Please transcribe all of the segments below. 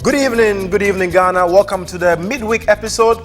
Good evening, Ghana. Welcome to the midweek episode.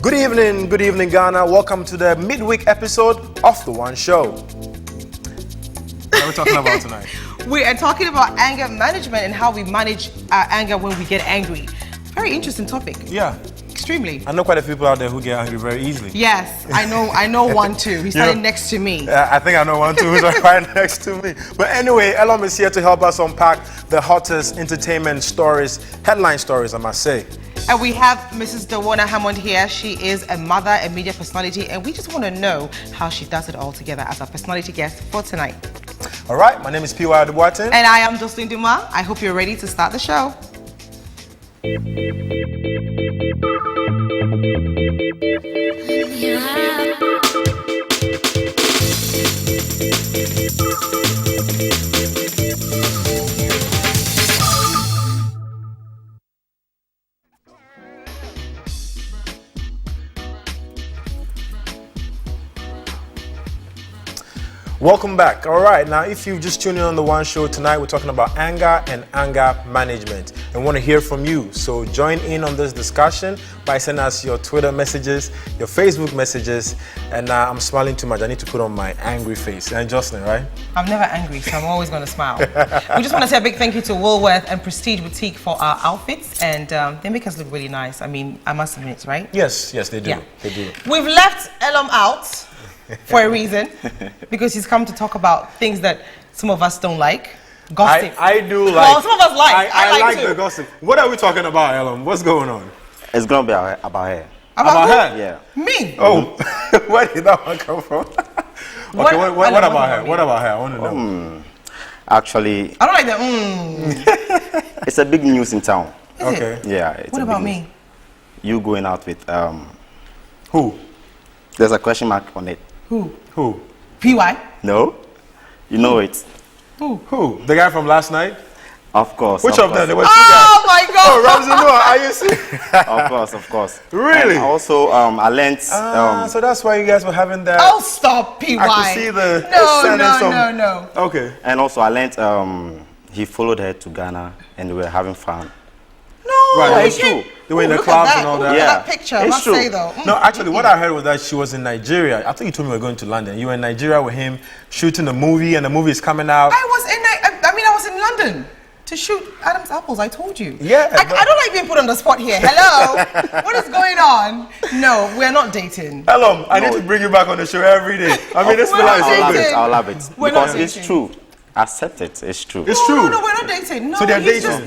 Good evening, Ghana. Welcome to the midweek episode of The One Show. What are we talking about tonight? We are talking about anger management and how we manage our anger when we get angry. Very interesting topic. Yeah. Extremely. I know quite a few people out there who get angry very easily. Yes, I know one too. He's standing next to me. I think I know one too who's right next to me. But anyway, Elom is here to help us unpack the hottest entertainment stories, headline stories, I must say. And we have Mrs. Dawana Hammond here. She is a mother and media personality, and we just want to know how she does it all together as our personality guest for tonight. All right, my name is P.Y. Dubuatin. And I am Jocelyn Dumas. I hope you're ready to start the show. Welcome back. All right, now if you've just tuned in on The One Show tonight, we're talking about anger and anger management and want to hear from you. So join in on this discussion by sending us your Twitter messages, your Facebook messages, and I'm smiling too much. I need to put on my angry face. And Jocelyn, right? I'm never angry, so I'm always going to smile. We just want to say a big thank you to Woolworth and Prestige Boutique for our outfits, and they make us look really nice. I mean, I must admit, right? Yes, they do. Yeah. They do. We've left Elom out for a reason, because he's come to talk about things that some of us don't like. Gossip. I do like. Well, some of us like. I like too. the gossip. What are we talking about, Elom? What's going on? It's gonna be about her. About her? Yeah. Me? Oh, where did that one come from? Okay, what about her? What about her? I want to know. Actually, I don't like that. it's a big news in town. Is Okay. it? Yeah. It's What a big about news. me? You going out with Who? There's a question mark on it. Who? PY? No? You know it. Who? The guy from last night? Of course. Which of them? There were two Oh my guys. God! Oh, Ramsey Noah, are you serious? Of course. Really? And also, I learned. So that's why you guys were having that. Oh, stop, PY. I could see the. No. Okay. And also, I learned he followed her to Ghana, and we were having fun. No, Right, he it's came- true. They were in the Look at clubs that. and all Look that. at Yeah. that picture, I It's must true. say though. No, actually, what I heard was that she was in Nigeria. I think you told me we were going to London. You were in Nigeria with him, shooting a movie, and the movie is coming out. I was in London to shoot Adam's Apples, I told you. Yeah, I but- don't like being put on the spot here. Hello? What is going on? No, we're not dating. Elom, I need to bring you back on the show every day. I mean, this We're fella is not so I'll good. dating. I'll love it. We're not Because it's dating. true. Accept it. It's true. It's true. No, we're not dating. No, So they're he's dating? Just,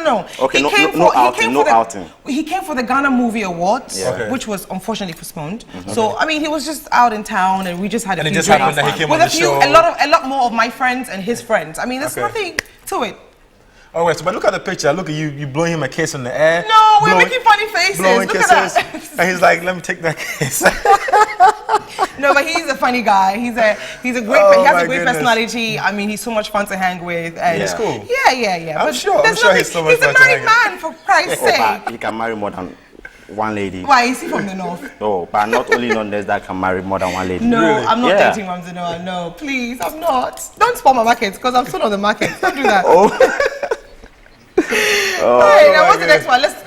no. Okay, He no came outing, no for outing. He came for the Ghana Movie Awards, Yeah. Okay. which was unfortunately postponed. So I mean, he was just out in town, and we just had a And it few just happened drinks that he came with on a the few, show. a lot more of my friends and his friends. I mean, there's Okay. nothing to it. All right, so but look at the picture. Look at you blowing him a kiss in the air. No, we're making funny faces. Blowing Look kisses. at that. And he's like, let me take that kiss. No, but he's a funny guy. He's a great. Oh, he has my a great goodness. personality. I mean, he's so much fun to hang with. And He's cool. Yeah. I'm But sure there's he's so much He's a fun to married hang man, for Christ's sake. But he can marry more than one lady. Why is he from the north? No, but not only non-nurse that can marry more than one lady. No, Really? I'm not Yeah. dating Ramsey Noah. No, please, I'm not. Don't spoil my market because I'm still on the market. Don't do that. All right, now my what's the next one? Let's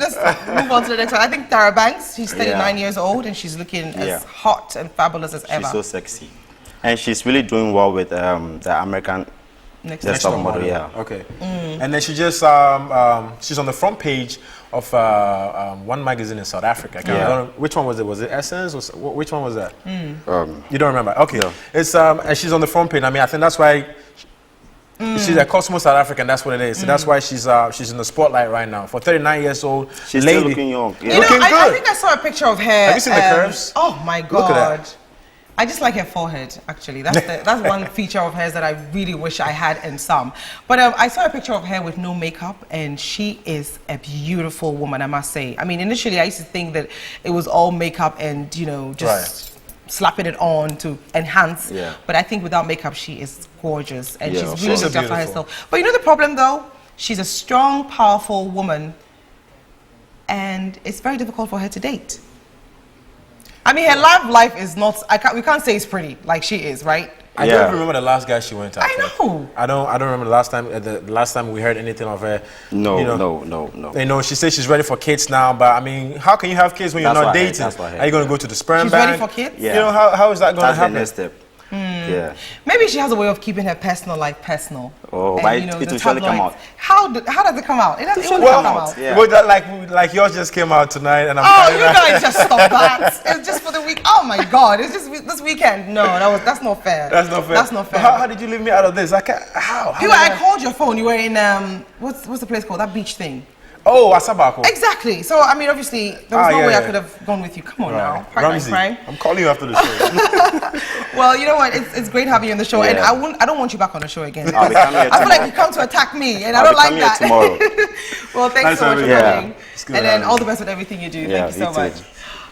move on to the next one. I think Tara Banks. She's 39 years old and she's looking Yeah. as hot and fabulous as ever. She's so sexy. And she's really doing well with the American Next Next one. top model, yeah. Okay. And then she just she's on the front page of one magazine in South Africa. I can't remember. Which one was it? Was it Essence? Which one was that? You don't remember? Okay. No. It's and she's on the front page. I mean, I think that's why she's a Cosmo South African. That's what it is. So that's why she's in the spotlight right now. For 39 years old, She's lady. still looking young. You Yeah. know, Looking I good. think I saw a picture of her. Have you seen the curves? Oh my God. Look at that. I just like her forehead, actually. That's one feature of hers that I really wish I had in some. But I saw a picture of her with no makeup, and she is a beautiful woman, I must say. I mean, initially I used to think that it was all makeup and, you know, just slapping it on to enhance. Yeah. But I think without makeup, she is gorgeous, and Yeah, she's of really course. looked after Beautiful. herself. But you know the problem, though? She's a strong, powerful woman, and it's very difficult for her to date. I mean, her love life is not. We can't say it's pretty like she is, right? I don't remember the last guy she went after. I know. I don't remember the last time we heard anything of her. No, you know, no. You know, she says she's ready for kids now, but I mean, how can you have kids when you're not dating? Are you going to go to the sperm bank? She's ready for kids? Yeah. You know, how is that going to happen? That's the next step. Yeah. Maybe she has a way of keeping her personal life personal. Oh, but it will surely come out. How does it come out? It will come out. Yeah. Well, like yours just came out tonight, and I'm. Oh, you guys just stop that! It's just for the week. Oh my God! It's just this weekend. No, that's not fair. That's not fair. That's not fair. How did you leave me out of this? I can't. How? I called your phone. You were in what's the place called? That beach thing. Oh, Asabako. Exactly. So, I mean, obviously, there was no way I could have gone with you. Come on now. Ramsey, I'm calling you after the show. Well, you know what? It's great having you on the show. Yeah. And I don't want you back on the show again. I'll be coming here I feel like you come to attack me, and I I'll don't like that. Tomorrow. Well, thanks so much for coming. And then all the best with everything you do. Yeah, Thank you so much.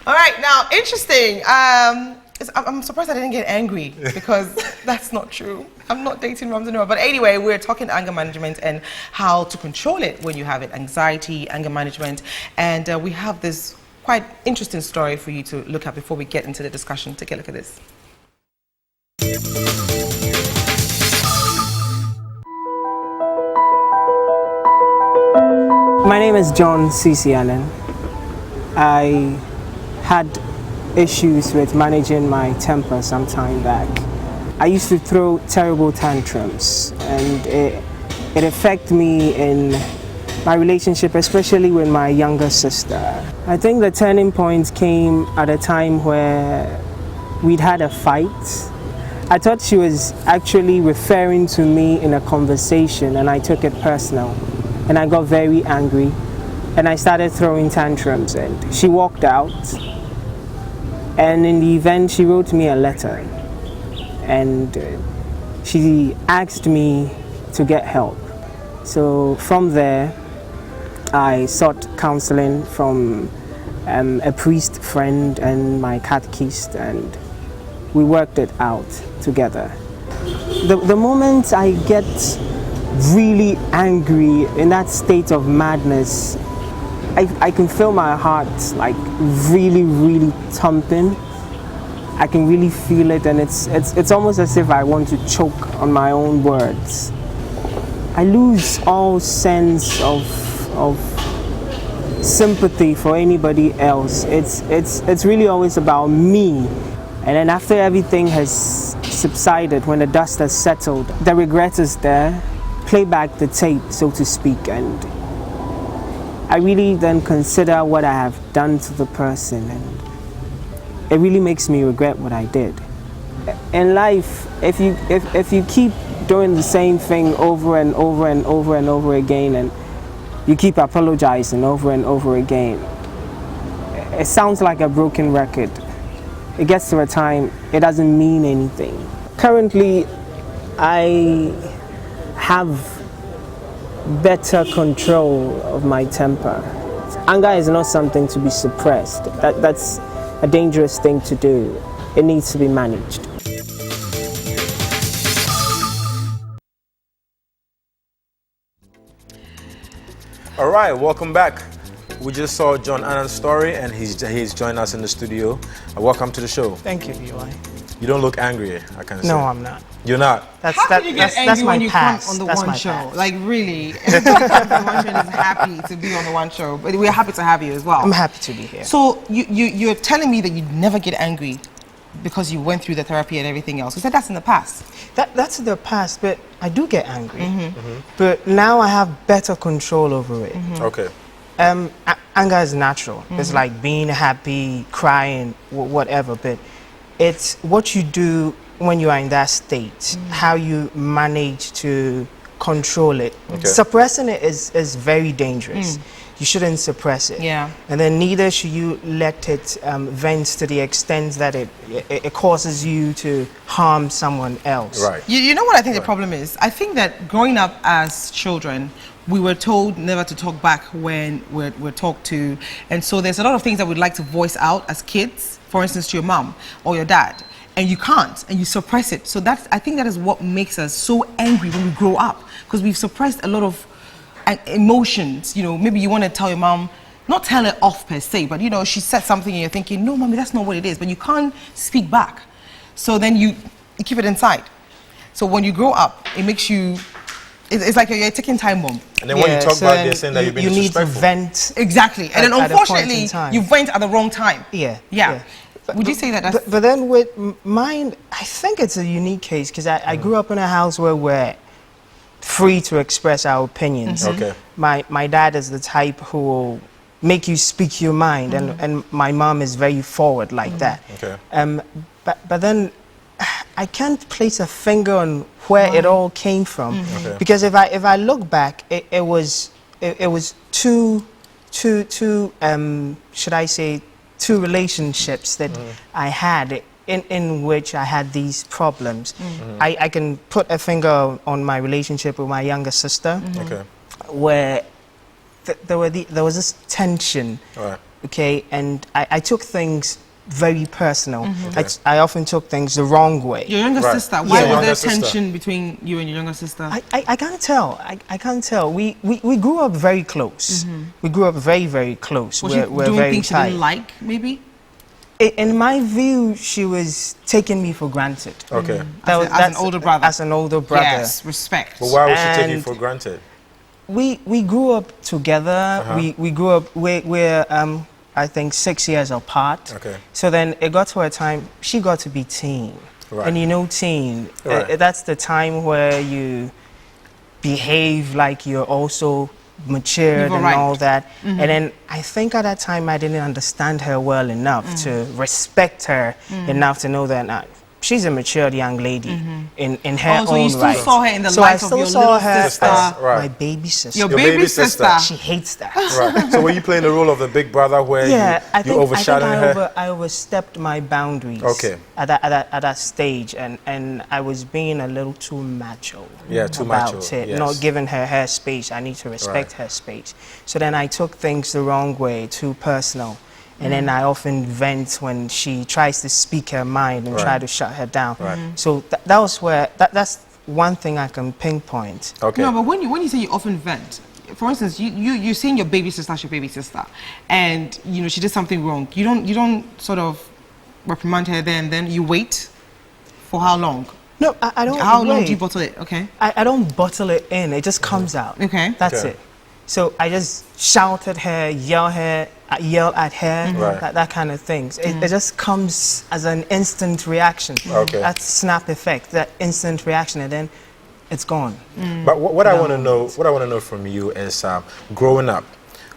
All right. Now, interesting. I'm surprised I didn't get angry because that's not true. I'm not dating Ramsey Noah. But anyway, we're talking anger management and how to control it when you have it. Anxiety, anger management. And we have this quite interesting story for you to look at before we get into the discussion. Take a look at this. My name is John Sisianen. I had issues with managing my temper some time back. I used to throw terrible tantrums, and it affected me in my relationship, especially with my younger sister. I think the turning point came at a time where we'd had a fight. I thought she was actually referring to me in a conversation, and I took it personal, and I got very angry, and I started throwing tantrums, and she walked out. And in the event, she wrote me a letter, and she asked me to get help. So from there, I sought counseling from a priest friend and my catechist, and we worked it out together. The moment I get really angry, in that state of madness, I can feel my heart like really, really thumping. I can really feel it, and it's almost as if I want to choke on my own words. I lose all sense of sympathy for anybody else. It's really always about me. And then after everything has subsided, when the dust has settled, the regret is there. Play back the tape, so to speak, and I really then consider what I have done to the person, and it really makes me regret what I did. In life, if you keep doing the same thing over and over and over and over again, and you keep apologizing over and over again, it sounds like a broken record. It gets to a time it doesn't mean anything. Currently, I have better control of my temper. Anger is not something to be suppressed. That's a dangerous thing to do. It needs to be managed. All right, welcome back. We just saw John Annan's story, and he's joined us in the studio. Welcome to the show. Thank you, Eli. You don't look angry, I can say. No, I'm not. You're not? How can you get angry when you come on the one show? Like, really? Everybody comes on the one show and is happy to be on the one show. But we're happy to have you as well. I'm happy to be here. So you're telling me that you never get angry because you went through the therapy and everything else. You said that's in the past. That's in the past, but I do get angry. But now I have better control over it. Okay. Anger is natural. It's like being happy, crying, whatever. But it's what you do when you are in that state, how you manage to control it. Okay. Suppressing it is very dangerous. You shouldn't suppress it. Yeah. And then neither should you let it vent to the extent that it causes you to harm someone else. Right. You know what I think the problem is? I think that growing up as children, we were told never to talk back when we're talked to. And so there's a lot of things that we'd like to voice out as kids, for instance, to your mom or your dad. And you can't, and you suppress it. So I think that is what makes us so angry when we grow up, because we've suppressed a lot of emotions. You know, maybe you want to tell your mom not tell her off per se, but you know, she said something and you're thinking, no, mommy, that's not what it is, but you can't speak back. So then you keep it inside. So when you grow up, it makes you, it's like you're a ticking time bomb. And then when you talk back, they're saying that you've been disrespectful. You need to vent. Exactly. And then unfortunately, you went at the wrong time. Yeah. Would you say that that's... But then with mine, I think it's a unique case because I grew up in a house where we're free to express our opinions. Okay. My dad is the type who will make you speak your mind, and my mom is very forward like that. Okay. But then I can't place a finger on where it all came from, Okay. because if I look back, it was two should I say two relationships that I had in which I had these problems. I can put a finger on my relationship with my younger sister, Okay. where there was this tension, Right. okay, and I took things very personal. Okay. I often took things the wrong way. Your younger Right. sister, why Yeah. was there Younger sister. tension between you and your younger sister? I can't tell. I can't tell. We grew up very close. We grew up very, very close. Was she we're doing very things she tight. didn't like, maybe? In my view, she was taking me for granted. Okay. As an older brother. As an older brother. Yes, respect. But why would she take you And- for granted? We grew up together. We grew up. We're I think 6 years apart. Okay. So then it got to a time she got to be teen, Right. and you know, teen. Right. That's the time where you behave like you're also matured You've and arrived. all that. And then I think at that time I didn't understand her well enough to respect her enough to know that she's a matured young lady in her Oh, so you own still right. saw her in the so light I of still your saw little her sister. as Right. my baby sister. Your Your baby, baby sister. sister. She hates that. Right. So were you playing the role of the big brother where you overshadowing her? I overstepped my boundaries. Okay. At that stage, and I was being a little too macho. Yeah, too about macho, it, yes. not giving her space. I need to respect her space. So then I took things the wrong way, too personal. And then I often vent when she tries to speak her mind and try to shut her down. Right. So that was where that's one thing I can pinpoint. Okay. No, but when you say you often vent, for instance, you're seeing your baby sister as your baby sister, and you know she did something wrong. You don't sort of reprimand her there and then. You wait for how long? No, I don't. How long do you wait. bottle it? Okay. I don't bottle it in. It just comes out. Okay. That's Okay. it. So I just shout at her, yell at her, Right. that kind of things. It just comes as an instant reaction. Okay. That snap effect, that instant reaction, and then it's gone. But what I want to know from you is, growing up,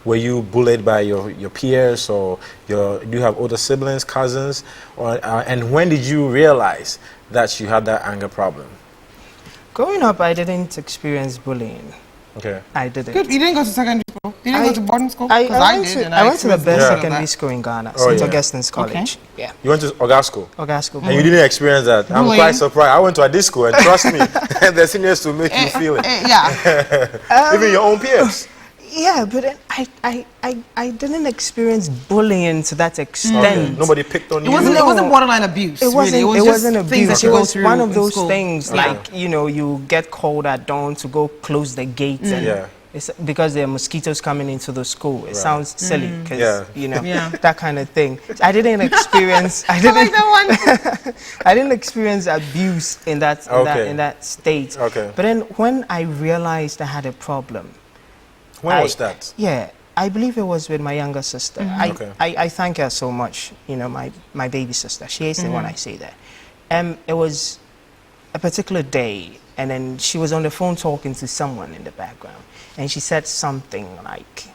were you bullied by your peers, or do you have older siblings, cousins, and when did you realize that you had that anger problem? Growing up, I didn't experience bullying. Okay. I didn't. Good. You didn't go to secondary school. You didn't go to boarding school. I 'Cause went to the best Yeah. secondary school in Ghana, Oh, St. yeah. Augustine's College. Yeah. You went to Ogasco, Ogasco. and you didn't experience that. I'm Bullying. quite surprised. I went to a disco, and trust me, the seniors to make you feel it. Yeah. Even your own peers. Yeah, but then I didn't experience bullying to that extent. Okay. Nobody picked on It you. wasn't borderline abuse. It wasn't. Really. It was wasn't just things abuse. that It you go was through one of in those school. things, Yeah. like you get called at dawn to go close the gates, and Yeah. it's because there are mosquitoes coming into the school. It sounds silly because Yeah. Yeah. that kind of thing. I didn't experience. I I like didn't. that one. I didn't experience abuse in that Okay. in that state. Okay. But then when I realized I had a problem, When was that? Yeah, I believe it was with my younger sister. Okay. I thank her so much, my baby sister. She hates it when I say that. It was a particular day, and then she was on the phone talking to someone in the background, and she said something like,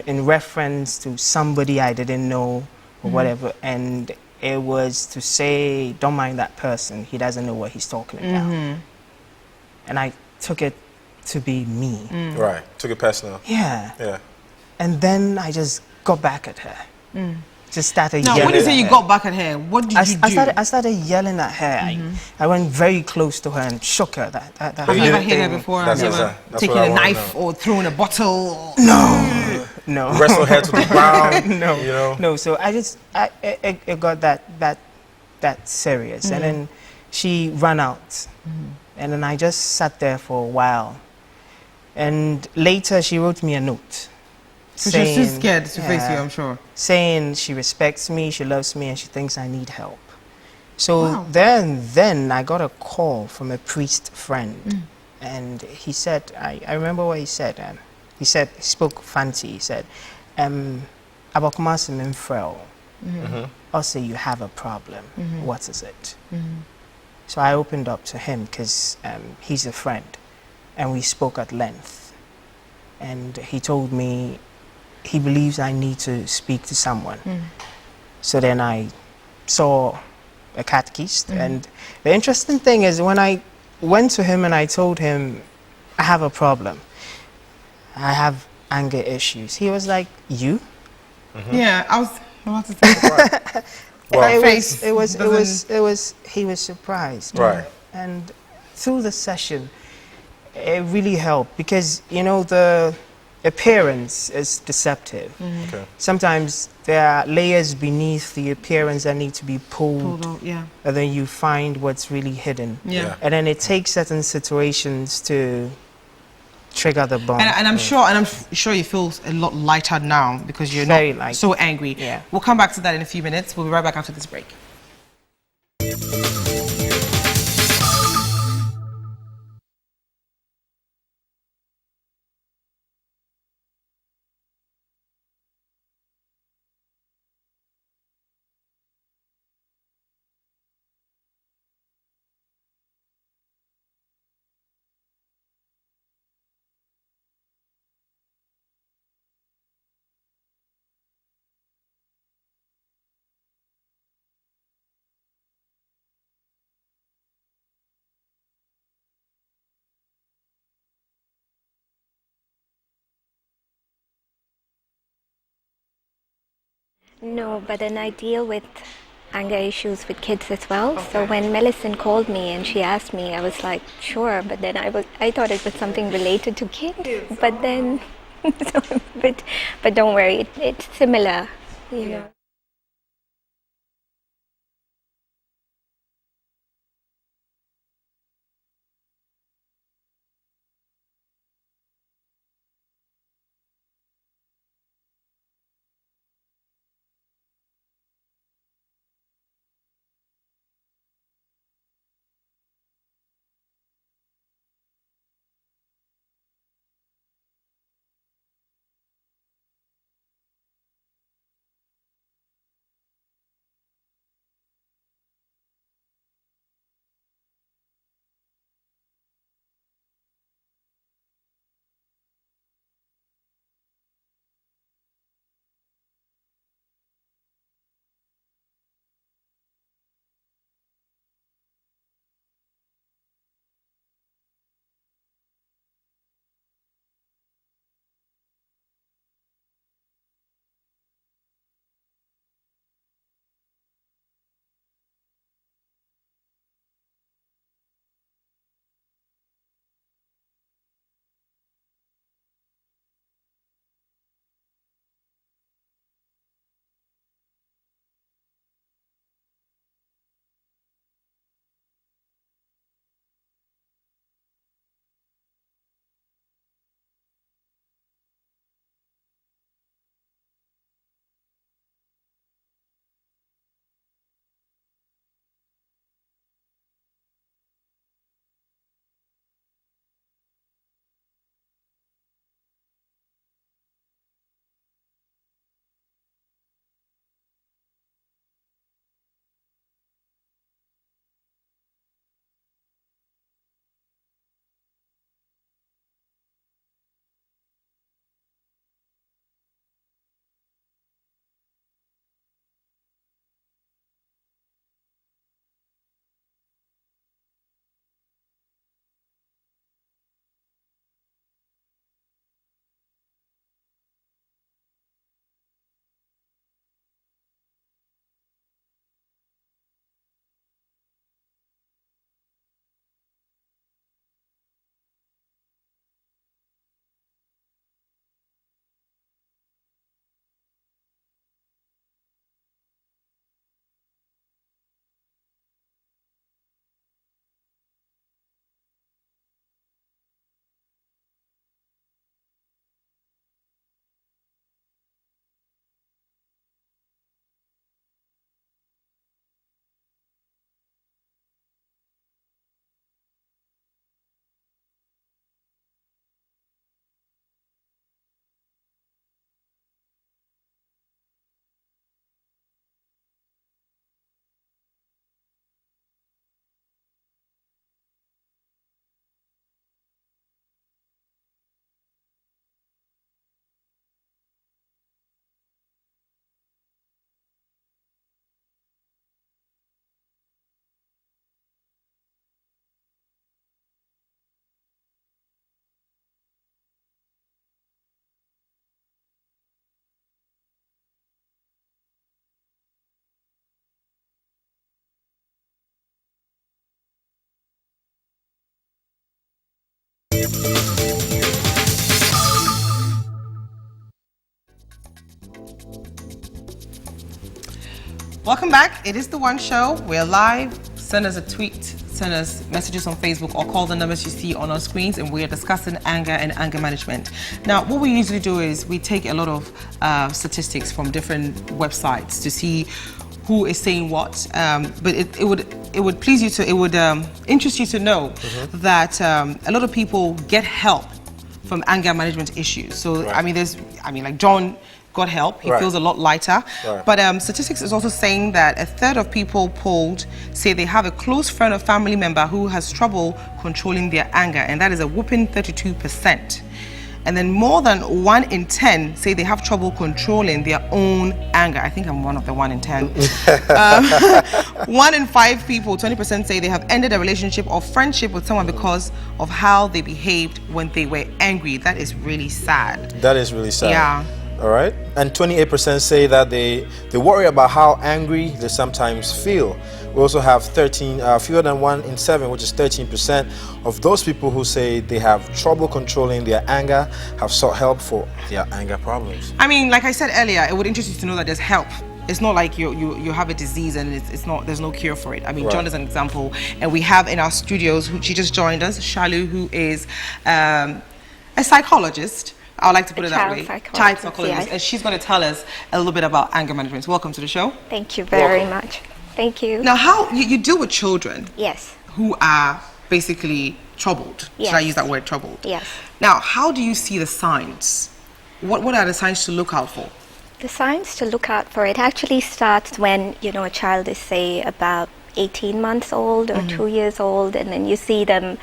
in reference to somebody I didn't know or whatever, and it was to say, don't mind that person, he doesn't know what he's talking about. And I took it to be me. Right. Took it personal. Yeah. Yeah. And then I just got back at her. Just started Now, yelling. when you say at you her. got back at her, what did you do? I started yelling at her. I went very close to her and shook her. That Have you You ever didn't hit her think- before? That's Have you ever exact- that's taken what I a wanna knife or thrown a bottle? No. Wrestle her to the ground. No. You know. No. So it got that serious, and then she ran out, and then I just sat there for a while, and later she wrote me a note. So she's too saying, scared to face you, I'm sure. saying she respects me, she loves me, and she thinks I need help. So Wow. then I got a call from a priest friend, and he said, I remember what he said. He spoke fancy. He said, "Abakumasim infrel. Also, you have a problem. What is it?" So I opened up to him because he's a friend, and we spoke at length. And he told me he believes I need to speak to someone. So then I saw a catechist. And the interesting thing is when I went to him and I told him, I have a problem. I have anger issues. He was like, you? Yeah, I was about to say. Well, He was surprised. Right. And through the session, it really helped because, you know, the appearance is deceptive. Okay. Sometimes there are layers beneath the appearance that need to be pulled, Yeah. and then you find what's really hidden. Yeah. And then it takes certain situations to trigger the bomb. And I'm sure you feel a lot lighter now because you're Very not light. so angry. Yeah. We'll come back to that in a few minutes. We'll be right back after this break. No, but then I deal with anger issues with kids as well. So when Millicent called me and she asked me, I was like, sure. But then I thought it was something related to kids. But then, but don't worry, it's similar, you know. Welcome back. It is The One Show. We're live. Send us a tweet, send us messages on Facebook, or call the numbers you see on our screens, and we are discussing anger and anger management. Now, what we usually do is we take a lot of statistics from different websites to see who is saying what, but it would please you to, it would interest you to know that a lot of people get help from anger management issues. So, like John got help. He feels a lot lighter. But statistics is also saying that a third of people polled say they have a close friend or family member who has trouble controlling their anger, and that is a whopping 32%. And then more than 1 in 10 say they have trouble controlling their own anger. I think I'm one of the 1 in 10. 1 in 5 people, 20%, say they have ended a relationship or friendship with someone because of how they behaved when they were angry. That is really sad. That is really sad. Yeah. All right. And 28% say that they worry about how angry they sometimes feel. We also have fewer than 1 in 7, which is 13% of those people who say they have trouble controlling their anger have sought help for their anger problems. I mean, like I said earlier, it would interest you to know that there's help. It's not like you have a disease and there's no cure for it. I mean, John is an example, and we have in our studios, she just joined us, Shalu, who is a psychologist. I would like to put it that way. Child psychologist. Yes. And she's going to tell us a little bit about anger management. Welcome to the show. Thank you very much. Thank you. Now, how you deal with children Yes. who are basically troubled. Yes. Should I use that word, troubled? Yes. Now, how do you see the signs? What are the signs to look out for? The signs to look out for, it actually starts when, a child is, say, about 18 months old or 2 years old, and then you see them,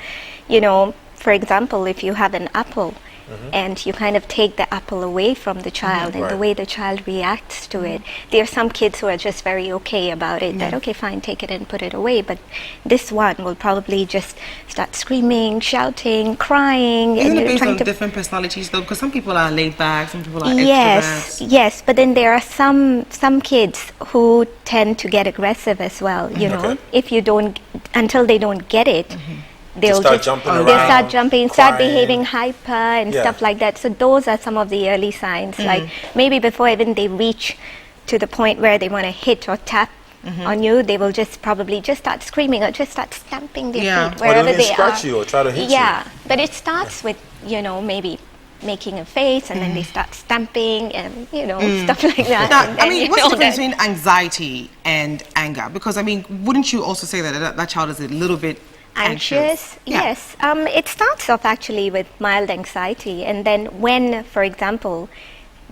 for example, if you have an apple, and you kind of take the apple away from the child and the way the child reacts to it. There are some kids who are just very okay about it, that okay, fine, take it and put it away, but this one will probably just start screaming, shouting, crying. Isn't and it based on to different personalities though? Because some people are laid back, some people are Yes, extroverts. yes, but then there are some kids who tend to get aggressive as well, know, if you don't, until they don't get it, they'll start jumping around, they'll start jumping, start crying, behaving hyper and stuff like that. So those are some of the early signs, like maybe before even they reach to the point where they want to hit or tap on you, they will just probably just start screaming or just start stamping their feet wherever they scratch are. you or try to hit you. Yeah, but it starts with, maybe making a face, and then they start stamping and stuff like that. Now, Then, I mean, what's the difference between anxiety and anger? Because I mean, wouldn't you also say that child is a little bit anxious? Yes. It starts off actually with mild anxiety, and then when, for example,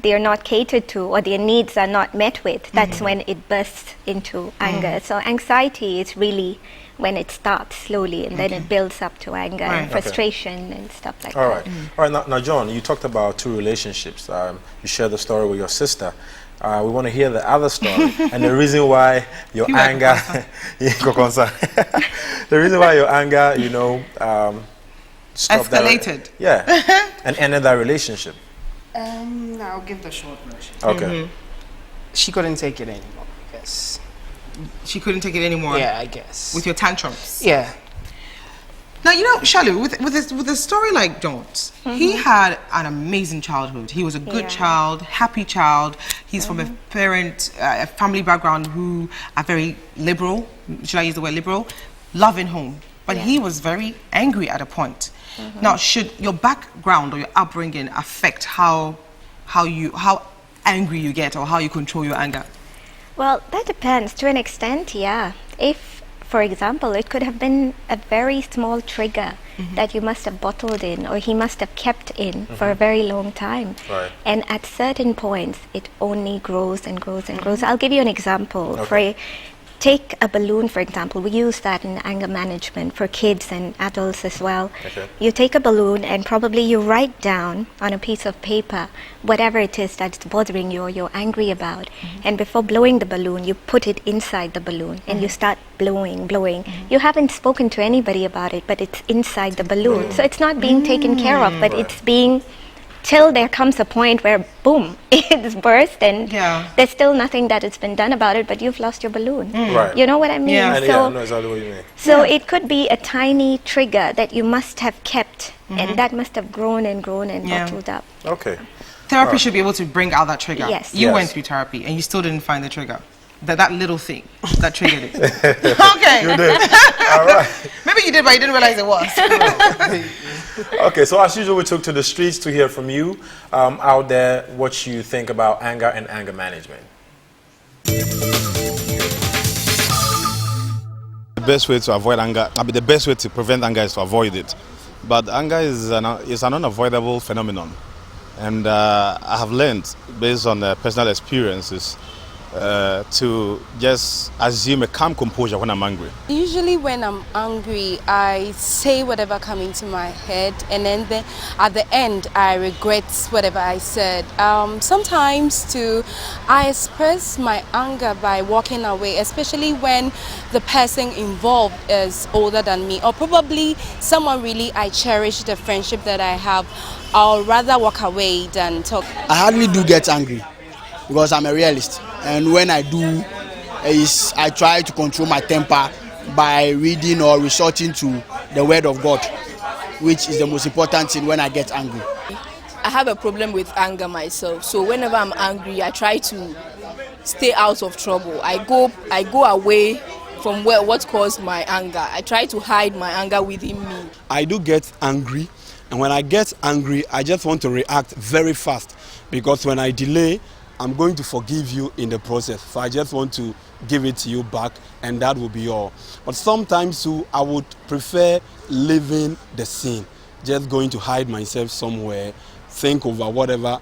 they are not catered to or their needs are not met with, that's when it bursts into anger. So anxiety is really when it starts slowly, and then it builds up to anger and frustration and stuff like that. All right. Now, John, you talked about 2 relationships. You shared the story with your sister. We want to hear the other story and the reason why your anger, the reason why your anger, stopped escalated. And ended that relationship. I'll give the short version. Okay. She couldn't take it anymore, I guess. She couldn't take it anymore. Yeah, I guess. With your tantrums. Yeah. Now, Shalu, with a story like John's, he had an amazing childhood. He was a good child, happy child. He's from a family background who are very liberal. Should I use the word liberal? Loving home. But he was very angry at a point. Now, should your background or your upbringing affect how angry you get or how you control your anger? Well, that depends to an extent, yeah. If, for example, it could have been a very small trigger that you must have bottled in or he must have kept in for a very long time. Right. And at certain points, it only grows and grows and grows. I'll give you an example. Take a balloon, for example. We use that in anger management for kids and adults as well. You take a balloon and probably you write down on a piece of paper whatever it is that's bothering you or you're angry about. And before blowing the balloon, you put it inside the balloon and you start blowing. You haven't spoken to anybody about it, but it's inside the balloon. So it's not being taken care of, but it's being till there comes a point where boom, it's burst and there's still nothing that has been done about it, but you've lost your balloon. You know what I mean? I know exactly what you mean. So it could be a tiny trigger that you must have kept, and that must have grown and grown and bottled up. Okay. Therapy should be able to bring out that trigger. Yes. You went through therapy and you still didn't find the trigger. that little thing that triggered it. Okay. You did. All right. Maybe you did, but you didn't realize it was. Okay, so as usual, we took to the streets to hear from you out there what you think about anger and anger management. The best way to avoid anger, the best way to prevent anger is to avoid it. But anger is an unavoidable phenomenon. And I have learned, based on personal experiences, to just assume a calm composure when I'm angry. Usually when I'm angry, I say whatever comes into my head, and then at the end I regret whatever I said. Sometimes too, I express my anger by walking away, especially when the person involved is older than me, or probably someone really I cherish the friendship that I have. I'll rather walk away than talk. I hardly do get angry because I'm a realist, and when I do, I try to control my temper by reading or resorting to the word of God, which is the most important thing when I get angry. I have a problem with anger myself, so whenever I'm angry, I try to stay out of trouble. I go away from what caused my anger. I try to hide my anger within me. I do get angry, and when I get angry, I just want to react very fast, because when I delay, I'm going to forgive you in the process. So I just want to give it to you back, and that will be all. But sometimes too, I would prefer leaving the scene, just going to hide myself somewhere, think over whatever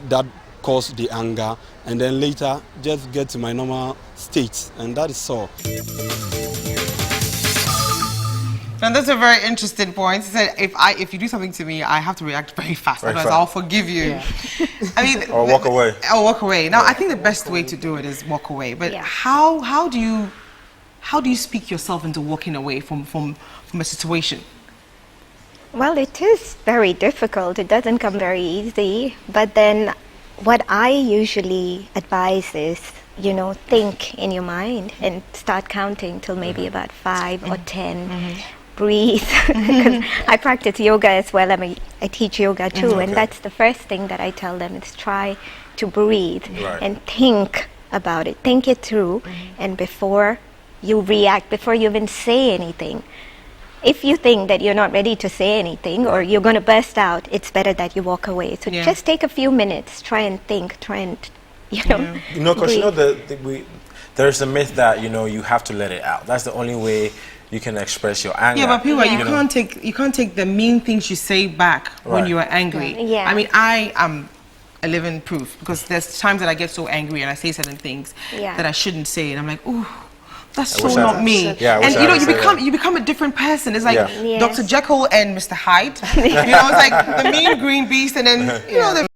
that caused the anger, and then later just get to my normal state, and that is all. And that's a very interesting point. He said, if you do something to me, I have to react very fast, otherwise I'll forgive you. Yeah. I mean, Or walk away. Or walk away. Now, I think the best way to do it is walk away. But how do you speak yourself into walking away from a situation? Well, it is very difficult. It doesn't come very easy. But then what I usually advise is, think in your mind and start counting till maybe about 5 or 10. Breathe. Because I practice yoga as well. I teach yoga too. And that's the first thing that I tell them is try to breathe and think about it. Think it through. And before you react, before you even say anything, if you think that you're not ready to say anything or you're going to burst out, it's better that you walk away. So just take a few minutes, try and think, because there's a myth that you have to let it out. That's the only way you can express your anger. Yeah, but people, you can't take the mean things you say back when you are angry. Yeah. I mean, I am a living proof, because there's times that I get so angry and I say certain things that I shouldn't say, and I'm like, ooh, that's so not me. Yeah, and you become a different person. It's like Dr. Jekyll and Mr. Hyde. It's like the mean green beast, and then the